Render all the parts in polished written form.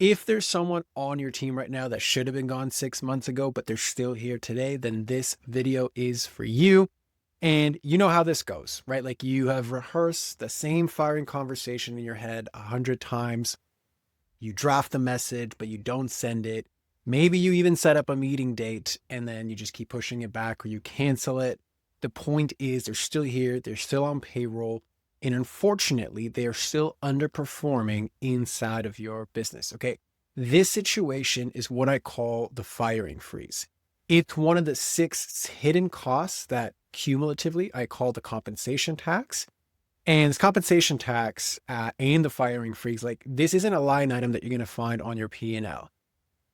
If there's someone on your team right now that should have been gone 6 months ago, but they're still here today, then this video is for you. And you know how this goes, right? Like you have rehearsed the same firing conversation in your head 100 times. You draft the message, but you don't send it. Maybe you even set up a meeting date and then you just keep pushing it back or you cancel it. The point is they're still here. They're still on payroll. And unfortunately, they are still underperforming inside of your business. Okay. This situation is what I call the firing freeze. It's one of the 6 hidden costs that cumulatively I call the compensation tax. And this compensation tax and the firing freeze, like this isn't a line item that you're going to find on your P&L.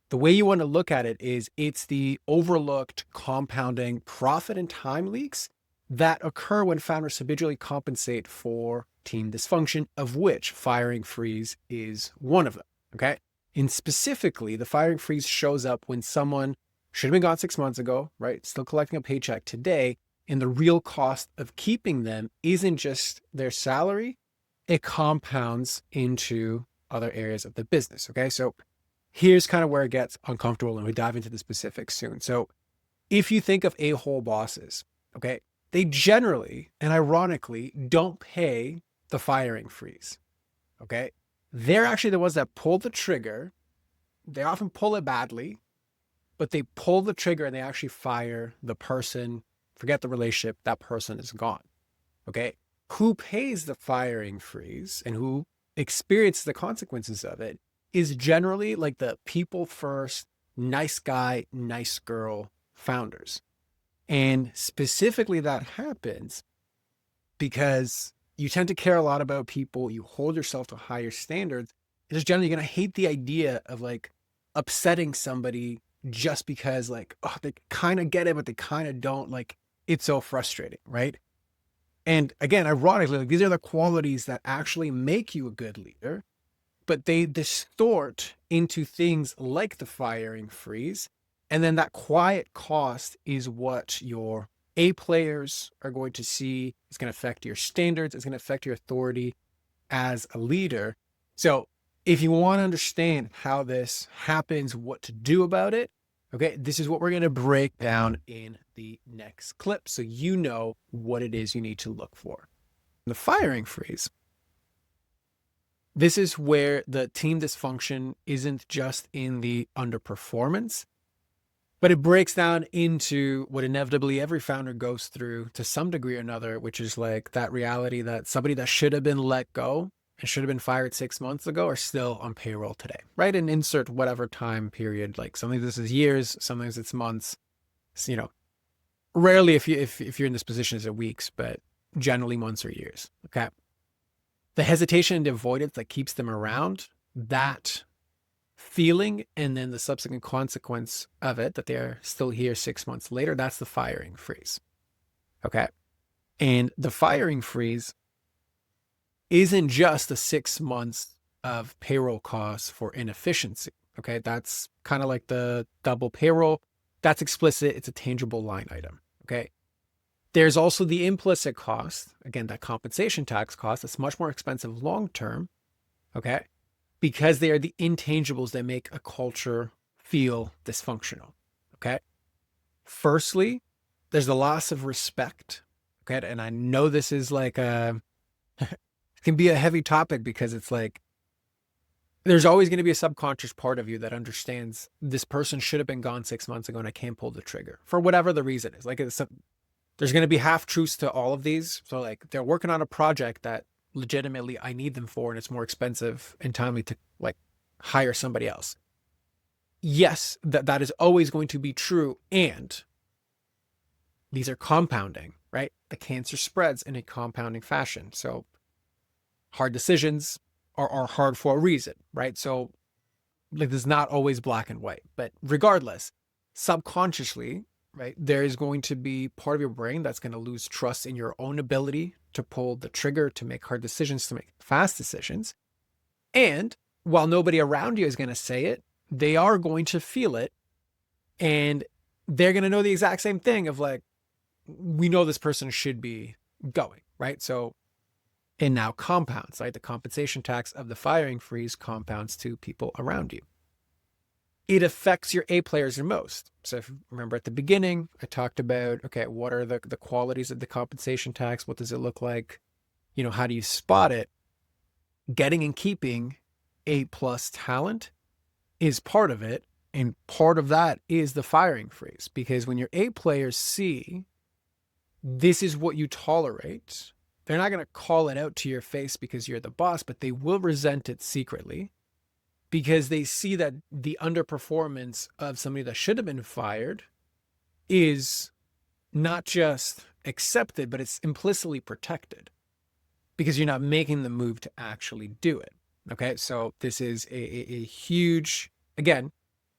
The way you want to look at it is it's the overlooked compounding profit and time leaks that occur when founders habitually compensate for team dysfunction, of which firing freeze is one of them. Okay. And specifically, the firing freeze shows up when someone should have been gone 6 months ago, right? Still collecting a paycheck today. And the real cost of keeping them isn't just their salary, it compounds into other areas of the business. Okay. So here's kind of where it gets uncomfortable, and we dive into the specifics soon. So if you think of a-hole bosses, okay, they generally and ironically don't pay the firing freeze. Okay. They're actually the ones that pull the trigger. They often pull it badly, but they pull the trigger and they actually fire the person. Forget the relationship, that person is gone. Okay. Who pays the firing freeze and who experiences the consequences of it is generally like the people first, nice guy, nice girl founders. And specifically that happens because you tend to care a lot about people. You hold yourself to higher standards. It's generally going to hate the idea of like upsetting somebody just because like, oh, they kind of get it, but they kind of don't. Like, it's so frustrating, right? And again, ironically, like, these are the qualities that actually make you a good leader, but they distort into things like the firing freeze. And then that quiet cost is what your A players are going to see. It's going to affect your standards. It's going to affect your authority as a leader. So if you want to understand how this happens, what to do about it, okay, this is what we're going to break down in the next clip so you know what it is you need to look for. The firing freeze. This is where the team dysfunction isn't just in the underperformance, but it breaks down into what inevitably every founder goes through to some degree or another, which is like that reality that somebody that should have been let go and should have been fired 6 months ago are still on payroll today, right? And insert whatever time period, like sometimes this is years, sometimes it's months. So, rarely if you're in this position is it weeks, but generally months or years. Okay. The hesitation and avoidance that keeps them around, that feeling, and then the subsequent consequence of it, that they're still here 6 months later, that's the firing freeze. Okay. And the firing freeze isn't just the 6 months of payroll costs for inefficiency. Okay. That's kind of like the double payroll. That's explicit. It's a tangible line item. Okay. There's also the implicit cost, again, that compensation tax cost. That's much more expensive long-term. Okay. Because they are the intangibles that make a culture feel dysfunctional. Okay. Firstly, there's the loss of respect. Okay. And I know this is like it can be a heavy topic because it's like, there's always going to be a subconscious part of you that understands this person should have been gone 6 months ago and I can't pull the trigger for whatever the reason is. Like there's going to be half truths to all of these. So like they're working on a project that legitimately I need them for, and it's more expensive and timely to like hire somebody else. Yes, that is always going to be true. And these are compounding, right? The cancer spreads in a compounding fashion. So hard decisions are hard for a reason, right? So like this is not always black and white, but regardless, subconsciously, right, there is going to be part of your brain that's going to lose trust in your own ability to pull the trigger, to make hard decisions, to make fast decisions. And while nobody around you is going to say it, they are going to feel it. And they're going to know the exact same thing of like, we know this person should be going, right? So and now compounds, right? The compensation tax of the firing freeze compounds to people around you. It affects your A players the most. So if you remember at the beginning, I talked about, okay, what are the qualities of the compensation tax? What does it look like? How do you spot it? Getting and keeping A plus talent is part of it. And part of that is the firing freeze, because when your A players see this is what you tolerate, they're not going to call it out to your face because you're the boss, but they will resent it secretly because they see that the underperformance of somebody that should have been fired is not just accepted, but it's implicitly protected because you're not making the move to actually do it. Okay, so this is a huge, again,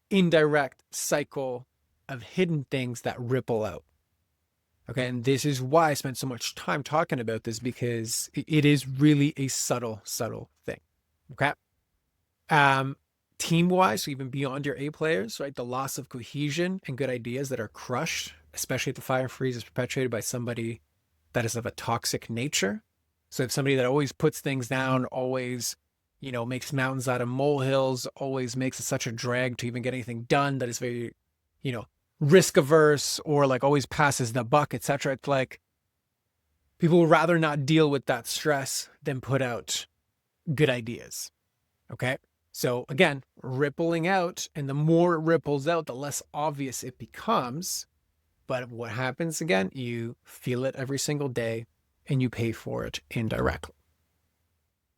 indirect cycle of hidden things that ripple out. Okay, and this is why I spent so much time talking about this, because it is really a subtle thing. Okay. Team-wise, so even beyond your A players, right? The loss of cohesion and good ideas that are crushed, especially if the fire freeze is perpetuated by somebody that is of a toxic nature. So if somebody that always puts things down, always, makes mountains out of molehills, always makes it such a drag to even get anything done, that is very, risk averse, or like always passes the buck, etc. It's like people would rather not deal with that stress than put out good ideas. Okay. So again, rippling out, and the more it ripples out, the less obvious it becomes. But what happens again, you feel it every single day and you pay for it indirectly.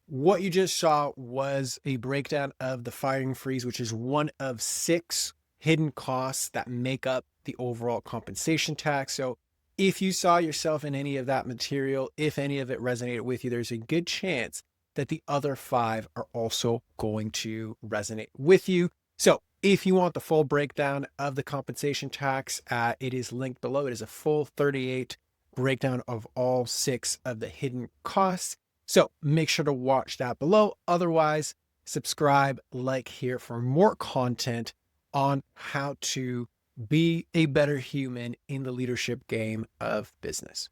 What you just saw was a breakdown of the firing freeze, which is one of 6 hidden costs that make up the overall compensation tax. So if you saw yourself in any of that material, if any of it resonated with you, there's a good chance that the other 5 are also going to resonate with you. So if you want the full breakdown of the compensation tax, it is linked below. It is a full 38 breakdown of all 6 of the hidden costs. So make sure to watch that below. Otherwise, subscribe, like here for more content on how to be a better human in the leadership game of business.